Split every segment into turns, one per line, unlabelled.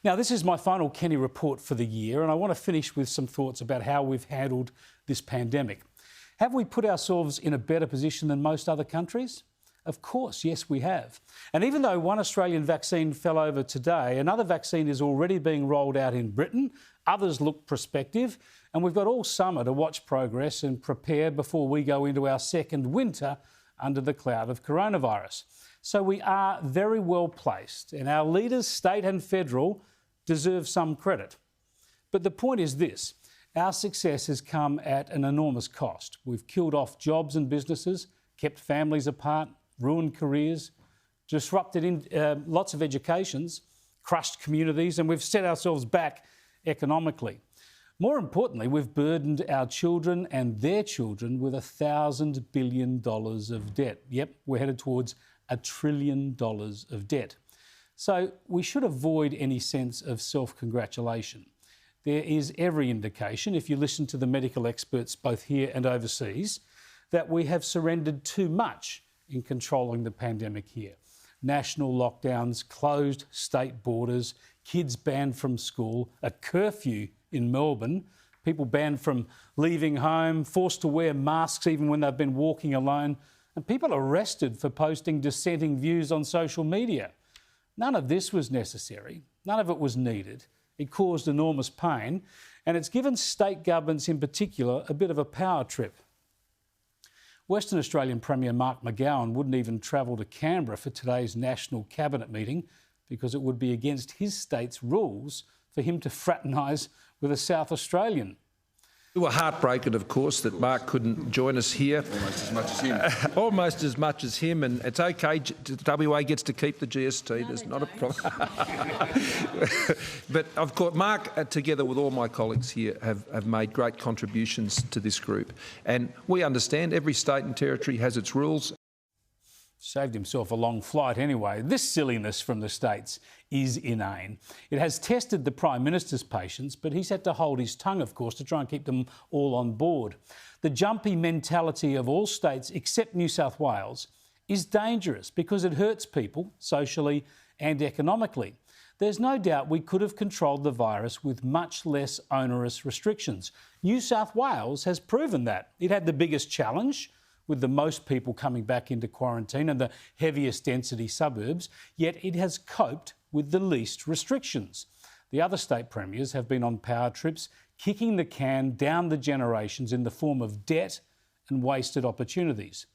Now, this is my final Kenny report for the year, and I want to finish with some thoughts about how we've handled this pandemic. Have we put ourselves in a better position than most other countries? Of course, yes, we have. And even though one Australian vaccine fell over today, another vaccine is already being rolled out in Britain. Others look prospective, and we've got all summer to watch progress and prepare before we go into our second winter under the cloud of coronavirus. So we are very well placed, and our leaders, state and federal, deserve some credit. But the point is this: our success has come at an enormous cost. We've killed off jobs and businesses, kept families apart, ruined careers, disrupted lots of educations, crushed communities, and we've set ourselves back economically. More importantly, we've burdened our children and their children with $1,000 billion of debt. Yep, we're headed towards $1 trillion of debt. So we should avoid any sense of self-congratulation. There is every indication, if you listen to the medical experts both here and overseas, that we have surrendered too much in controlling the pandemic here. National lockdowns, closed state borders, kids banned from school, a curfew in Melbourne, people banned from leaving home, forced to wear masks even when they've been walking alone, and people arrested for posting dissenting views on social media. None of this was necessary. None of it was needed. It caused enormous pain, and it's given state governments in particular a bit of a power trip. Western Australian Premier Mark McGowan wouldn't even travel to Canberra for today's National Cabinet meeting because it would be against his state's rules for him to fraternise with a South Australian.
We were heartbroken, of course, that Mark couldn't join us here.
Almost as much as him.
Almost as much as him, and it's OK. WA gets to keep the GST. There's not a problem. But, of course, Mark, together with all my colleagues here, have made great contributions to this group. And we understand every state and territory has its rules.
Saved himself a long flight anyway. This silliness from the states is inane. It has tested the Prime Minister's patience, but he's had to hold his tongue, of course, to try and keep them all on board. The jumpy mentality of all states except New South Wales is dangerous because it hurts people socially and economically. There's no doubt we could have controlled the virus with much less onerous restrictions. New South Wales has proven that. It had the biggest challenge, with the most people coming back into quarantine and the heaviest density suburbs, yet it has coped with the least restrictions. The other state premiers have been on power trips, kicking the can down the generations in the form of debt and wasted opportunities.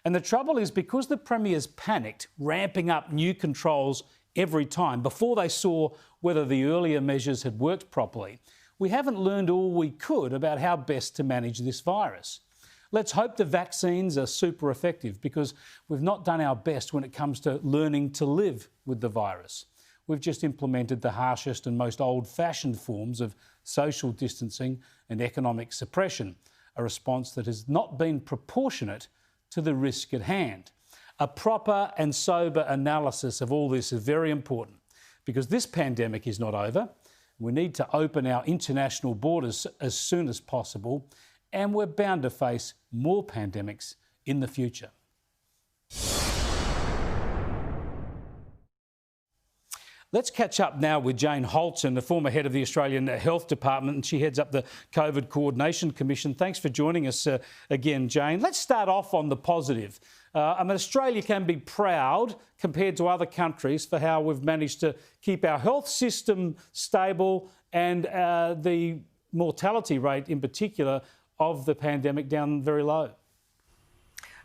And the trouble is, because the premiers panicked, ramping up new controls every time before they saw whether the earlier measures had worked properly, we haven't learned all we could about how best to manage this virus. Let's hope the vaccines are super effective, because we've not done our best when it comes to learning to live with the virus. We've just implemented the harshest and most old-fashioned forms of social distancing and economic suppression, a response that has not been proportionate to the risk at hand. A proper and sober analysis of all this is very important, because this pandemic is not over. We need to open our international borders as soon as possible, and we're bound to face more pandemics in the future. Let's catch up now with Jane Hulton, the former head of the Australian Health Department, and she heads up the COVID Coordination Commission. Thanks for joining us again, Jane. Let's start off on the positive. Australia can be proud, compared to other countries, for how we've managed to keep our health system stable and the mortality rate in particular of the pandemic down very low.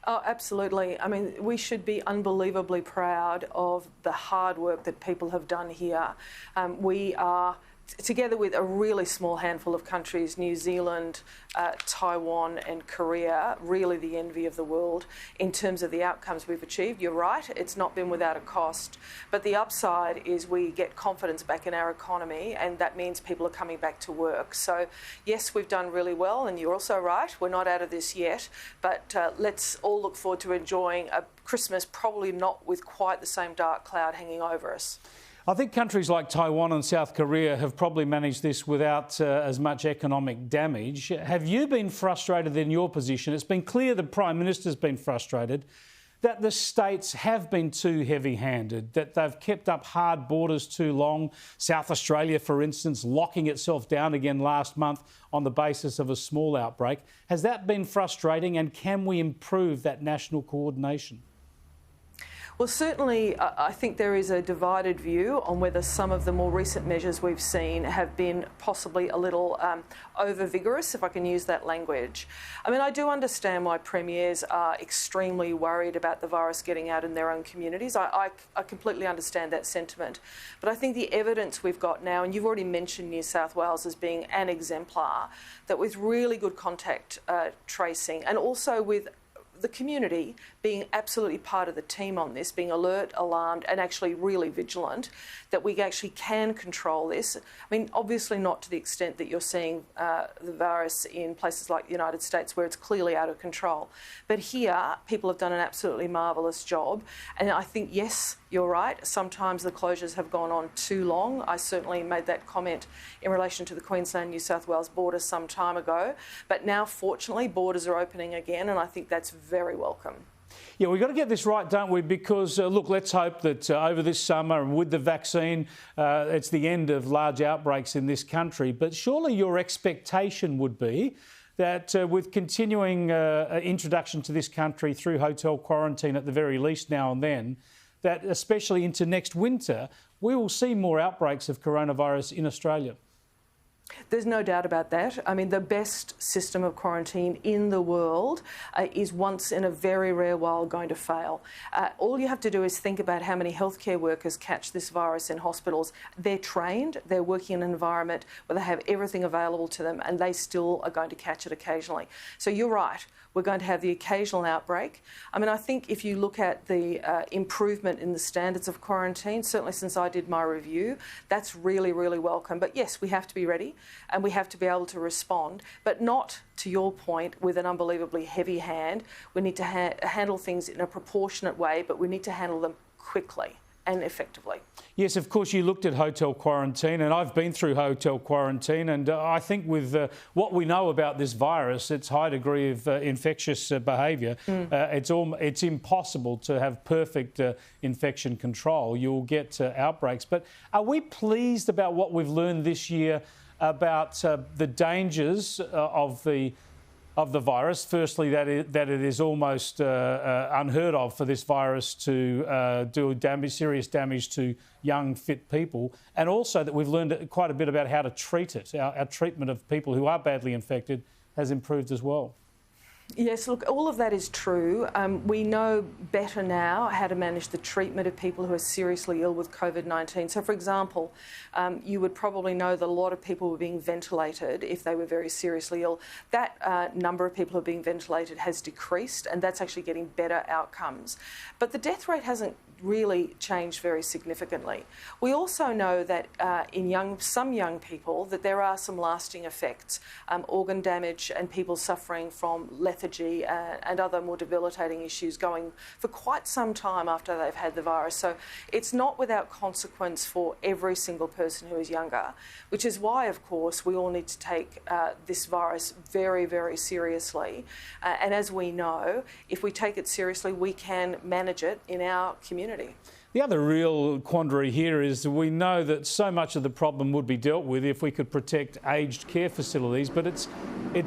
Oh, absolutely. I mean, we should be unbelievably proud of the hard work that people have done here. We are, together with a really small handful of countries, New Zealand, Taiwan and Korea, really the envy of the world in terms of the outcomes we've achieved. You're right, it's not been without a cost, but the upside is we get confidence back in our economy, and that means people are coming back to work. So yes, we've done really well, and you're also right, we're not out of this yet, but let's all look forward to enjoying a Christmas, probably not with quite the same dark cloud hanging over us.
I think countries like Taiwan and South Korea have probably managed this without as much economic damage. Have you been frustrated in your position? It's been clear the Prime Minister's been frustrated. that the states have been too heavy-handed, that they've kept up hard borders too long. South Australia, for instance, locking itself down again last month on the basis of a small outbreak. Has that been frustrating, and can we improve that national coordination?
Well, certainly, I think there is a divided view on whether some of the more recent measures we've seen have been possibly a little over-vigorous, if I can use that language. I mean, I do understand why premiers are extremely worried about the virus getting out in their own communities. I completely understand that sentiment. But I think the evidence we've got now, and you've already mentioned New South Wales as being an exemplar, that with really good contact tracing and also with the community being absolutely part of the team on this, being alert, alarmed and actually really vigilant, that we actually can control this. I mean, obviously not to the extent that you're seeing the virus in places like the United States where it's clearly out of control. But here, people have done an absolutely marvellous job. And I think, yes, you're right, sometimes the closures have gone on too long. I certainly made that comment in relation to the Queensland-New South Wales border some time ago. But now, fortunately, borders are opening again, and I think that's very welcome.
Yeah, we've got to get this right, don't we? Because, look, let's hope that over this summer and with the vaccine, it's the end of large outbreaks in this country. But surely your expectation would be that with continuing introduction to this country through hotel quarantine at the very least now and then, that especially into next winter, we will see more outbreaks of coronavirus in Australia.
There's no doubt about that. I mean, the best system of quarantine in the world is once in a very rare while going to fail. All you have to do is think about how many healthcare workers catch this virus in hospitals. They're trained, they're working in an environment where they have everything available to them, and they still are going to catch it occasionally. So you're right. We're going to have the occasional outbreak. I mean, I think if you look at the improvement in the standards of quarantine, certainly since I did my review, that's really, really welcome. But yes, we have to be ready and we have to be able to respond, but not, to your point, with an unbelievably heavy hand. We need to handle things in a proportionate way, but we need to handle them quickly and effectively.
Yes, of course, you looked at hotel quarantine, and I've been through hotel quarantine, and I think with what we know about this virus, its high degree of infectious behaviour, it's impossible to have perfect infection control. You'll get outbreaks. But are we pleased about what we've learned this year about the dangers of the virus? Firstly, that it is almost unheard of for this virus to do serious damage to young, fit people, and also that we've learned quite a bit about how to treat it. Our treatment of people who are badly infected has improved as well.
Yes, look, all of that is true. We know better now how to manage the treatment of people who are seriously ill with COVID-19. So, for example, you would probably know that a lot of people were being ventilated if they were very seriously ill. That number of people who are being ventilated has decreased, and that's actually getting better outcomes. But the death rate hasn't really changed very significantly. We also know that in some young people that there are some lasting effects, organ damage and people suffering from lethargy and other more debilitating issues going for quite some time after they've had the virus. So it's not without consequence for every single person who is younger, which is why, of course, we all need to take this virus very, very seriously. And as we know, if we take it seriously, we can manage it in our community.
The other real quandary here is we know that so much of the problem would be dealt with if we could protect aged care facilities, but it's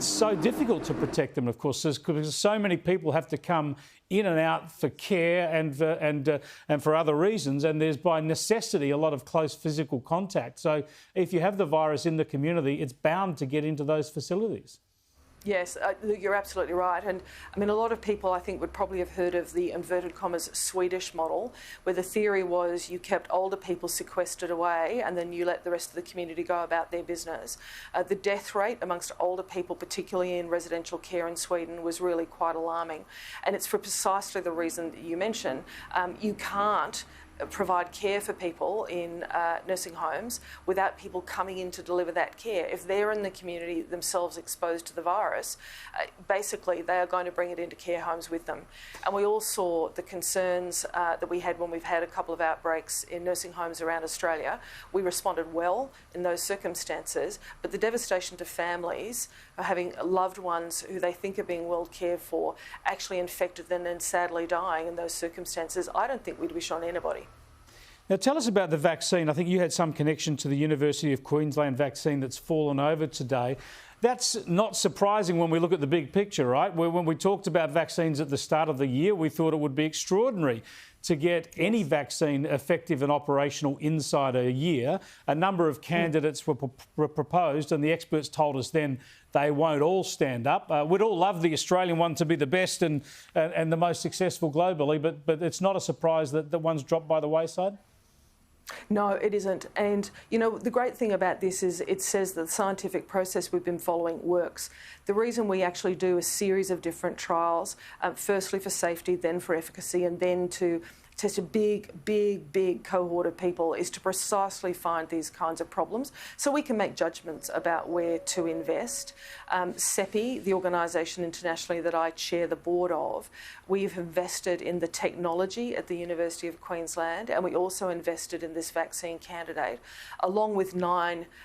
so difficult to protect them, of course, because so many people have to come in and out for care and for other reasons, and there's by necessity a lot of close physical contact. So if you have the virus in the community, it's bound to get into those facilities.
Yes, you're absolutely right. And I mean, a lot of people, I think, would probably have heard of the inverted commas Swedish model, where the theory was you kept older people sequestered away and then you let the rest of the community go about their business. The death rate amongst older people, particularly in residential care in Sweden, was really quite alarming. And it's for precisely the reason that you mentioned. You can't provide care for people in nursing homes without people coming in to deliver that care. If they're in the community themselves exposed to the virus, basically they are going to bring it into care homes with them. And we all saw the concerns that we had when we've had a couple of outbreaks in nursing homes around Australia. We responded well in those circumstances, but the devastation to families of having loved ones who they think are being well cared for actually infected them and sadly dying in those circumstances, I don't think we'd wish on anybody.
Now, tell us about the vaccine. I think you had some connection to the University of Queensland vaccine that's fallen over today. That's not surprising when we look at the big picture, right? When we talked about vaccines at the start of the year, we thought it would be extraordinary to get any vaccine effective and operational inside a year. A number of candidates were proposed, and the experts told us then they won't all stand up. We'd all love the Australian one to be the best and the most successful globally, but it's not a surprise that the one's dropped by the wayside?
No, it isn't. And, you know, the great thing about this is it says that the scientific process we've been following works. The reason we actually do a series of different trials, firstly for safety, then for efficacy, and then to test a big cohort of people is to precisely find these kinds of problems so we can make judgments about where to invest. CEPI, the organisation internationally that I chair the board of, we've invested in the technology at the University of Queensland, and we also invested in this vaccine candidate, along with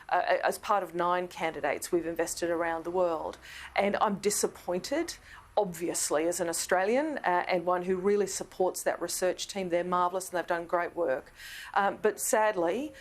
as part of 9 candidates we've invested around the world. And I'm disappointed, obviously, as an Australian and one who really supports that research team. They're marvellous and they've done great work. But sadly,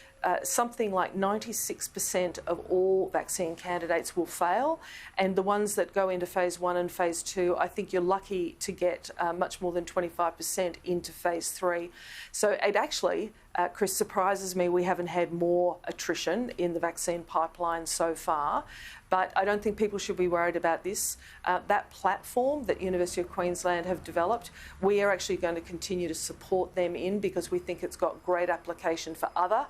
something like 96% of all vaccine candidates will fail, and the ones that go into phase 1 and phase 2, I think you're lucky to get much more than 25% into phase 3. So it actually, Chris, surprises me we haven't had more attrition in the vaccine pipeline so far. But I don't think people should be worried about this. That platform that University of Queensland have developed, we are actually going to continue to support them in because we think it's got great application for other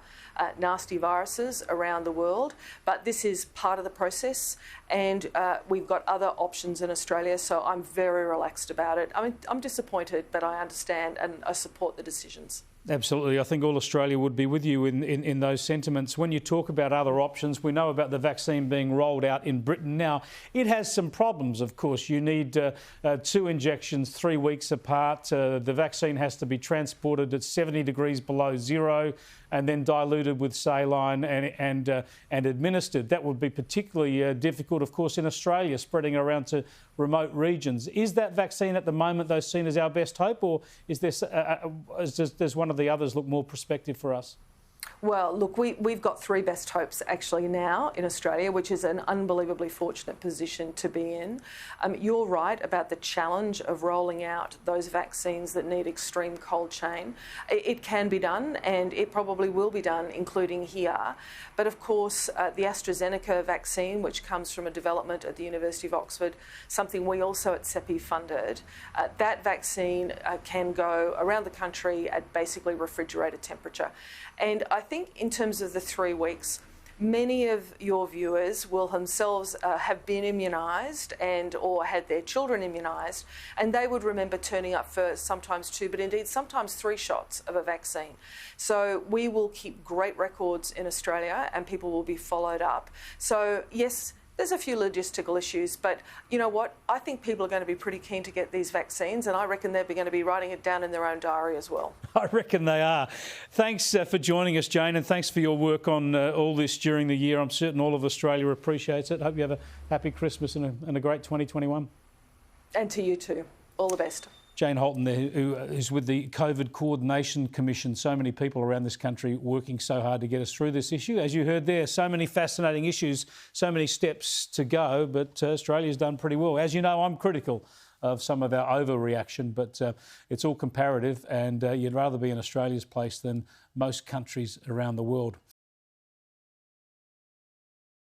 nasty viruses around the world. But this is part of the process, and we've got other options in Australia, so I'm very relaxed about it. I mean, I'm disappointed, but I understand and I support the decisions.
Absolutely. I think all Australia would be with you in those sentiments. When you talk about other options, we know about the vaccine being rolled out in Britain now. It has some problems, of course. You need 2 injections 3 weeks apart. The vaccine has to be transported at 70 degrees below zero and then diluted with saline and administered. That would be particularly difficult, of course, in Australia, spreading around to remote regions. Is that vaccine at the moment, though, seen as our best hope, or is does one of the others look more prospective for us?
Well, look, we've got 3 best hopes actually now in Australia, which is an unbelievably fortunate position to be in. You're right about the challenge of rolling out those vaccines that need extreme cold chain. It can be done, and it probably will be done, including here. But of course, the AstraZeneca vaccine, which comes from a development at the University of Oxford, something we also at CEPI funded, that vaccine can go around the country at basically refrigerator temperature. And I think in terms of the 3 weeks, many of your viewers will themselves have been immunised or had their children immunised, and they would remember turning up for sometimes 2, but indeed sometimes 3 shots of a vaccine. So we will keep great records in Australia and people will be followed up. So yes, there's a few logistical issues, but you know what? I think people are going to be pretty keen to get these vaccines, and I reckon they're going to be writing it down in their own diary as well.
I reckon they are. Thanks for joining us, Jane, and thanks for your work on all this during the year. I'm certain all of Australia appreciates it. Hope you have a happy Christmas and a great 2021.
And to you too. All the best.
Jane Halton there, who is with the COVID Coordination Commission. So many people around this country working so hard to get us through this issue. As you heard there, so many fascinating issues, so many steps to go, but Australia's done pretty well. As you know, I'm critical of some of our overreaction, but it's all comparative, and you'd rather be in Australia's place than most countries around the world.